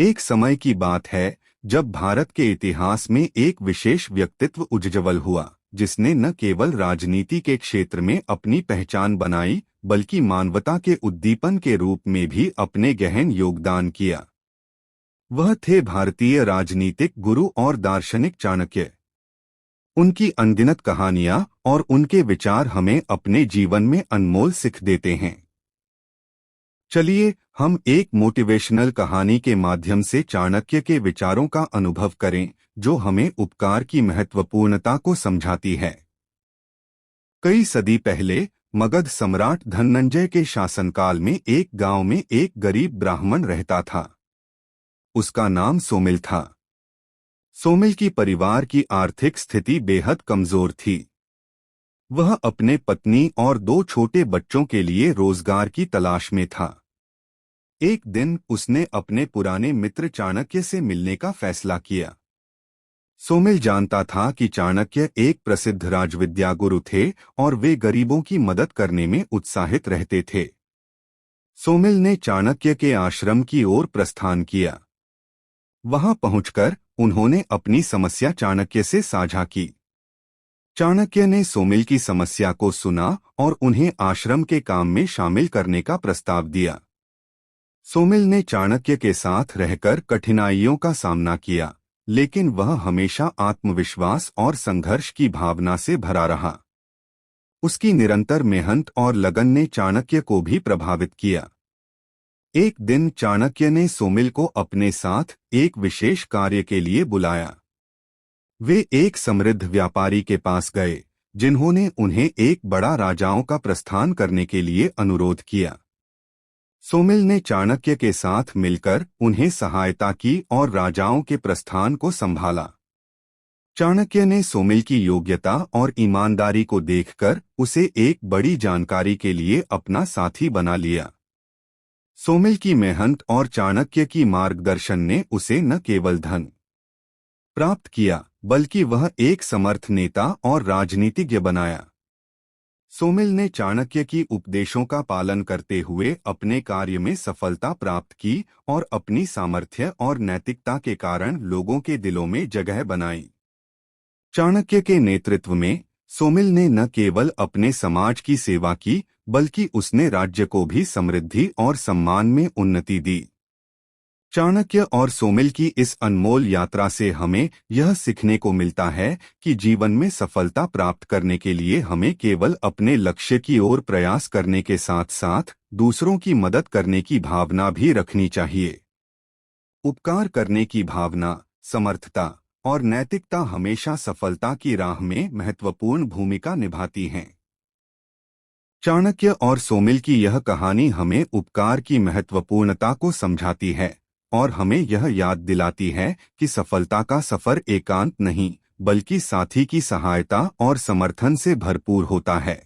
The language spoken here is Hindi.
एक समय की बात है जब भारत के इतिहास में एक विशेष व्यक्तित्व उज्ज्वल हुआ, जिसने न केवल राजनीति के क्षेत्र में अपनी पहचान बनाई बल्कि मानवता के उद्दीपन के रूप में भी अपने गहन योगदान किया। वह थे भारतीय राजनीतिक गुरु और दार्शनिक चाणक्य। उनकी अनगिनत कहानियां और उनके विचार हमें अपने जीवन में अनमोल सीख देते हैं। चलिए हम एक मोटिवेशनल कहानी के माध्यम से चाणक्य के विचारों का अनुभव करें, जो हमें उपकार की महत्वपूर्णता को समझाती है। कई सदी पहले मगध सम्राट धनंजय के शासनकाल में एक गांव में एक गरीब ब्राह्मण रहता था। उसका नाम सोमिल था। सोमिल की परिवार की आर्थिक स्थिति बेहद कमजोर थी। वह अपने पत्नी और 2 छोटे बच्चों के लिए रोजगार की तलाश में था। एक दिन उसने अपने पुराने मित्र चाणक्य से मिलने का फैसला किया। सोमिल जानता था कि चाणक्य एक प्रसिद्ध राजविद्या गुरु थे और वे गरीबों की मदद करने में उत्साहित रहते थे। सोमिल ने चाणक्य के आश्रम की ओर प्रस्थान किया। वहां पहुंचकर उन्होंने अपनी समस्या चाणक्य से साझा की। चाणक्य ने सोमिल की समस्या को सुना और उन्हें आश्रम के काम में शामिल करने का प्रस्ताव दिया। सोमिल ने चाणक्य के साथ रहकर कठिनाइयों का सामना किया, लेकिन वह हमेशा आत्मविश्वास और संघर्ष की भावना से भरा रहा। उसकी निरंतर मेहनत और लगन ने चाणक्य को भी प्रभावित किया। एक दिन चाणक्य ने सोमिल को अपने साथ एक विशेष कार्य के लिए बुलाया। वे एक समृद्ध व्यापारी के पास गए, जिन्होंने उन्हें एक बड़ा राजाओं का प्रस्थान करने के लिए अनुरोध किया। सोमिल ने चाणक्य के साथ मिलकर उन्हें सहायता की और राजाओं के प्रस्थान को संभाला। चाणक्य ने सोमिल की योग्यता और ईमानदारी को देखकर उसे एक बड़ी जानकारी के लिए अपना साथी बना लिया। सोमिल की मेहनत और चाणक्य की मार्गदर्शन ने उसे न केवल धन प्राप्त किया, बल्कि वह एक समर्थ नेता और राजनीतिज्ञ बनाया। सोमिल ने चाणक्य की उपदेशों का पालन करते हुए अपने कार्य में सफलता प्राप्त की और अपनी सामर्थ्य और नैतिकता के कारण लोगों के दिलों में जगह बनाई। चाणक्य के नेतृत्व में सोमिल ने न केवल अपने समाज की सेवा की, बल्कि उसने राज्य को भी समृद्धि और सम्मान में उन्नति दी। चाणक्य और सोमिल की इस अनमोल यात्रा से हमें यह सीखने को मिलता है कि जीवन में सफलता प्राप्त करने के लिए हमें केवल अपने लक्ष्य की ओर प्रयास करने के साथ साथ दूसरों की मदद करने की भावना भी रखनी चाहिए। उपकार करने की भावना, समर्थता और नैतिकता हमेशा सफलता की राह में महत्वपूर्ण भूमिका निभाती हैं। चाणक्य और सोमिल की यह कहानी हमें उपकार की महत्वपूर्णता को समझाती है और हमें यह याद दिलाती है कि सफलता का सफर एकांत नहीं, बल्कि साथी की सहायता और समर्थन से भरपूर होता है।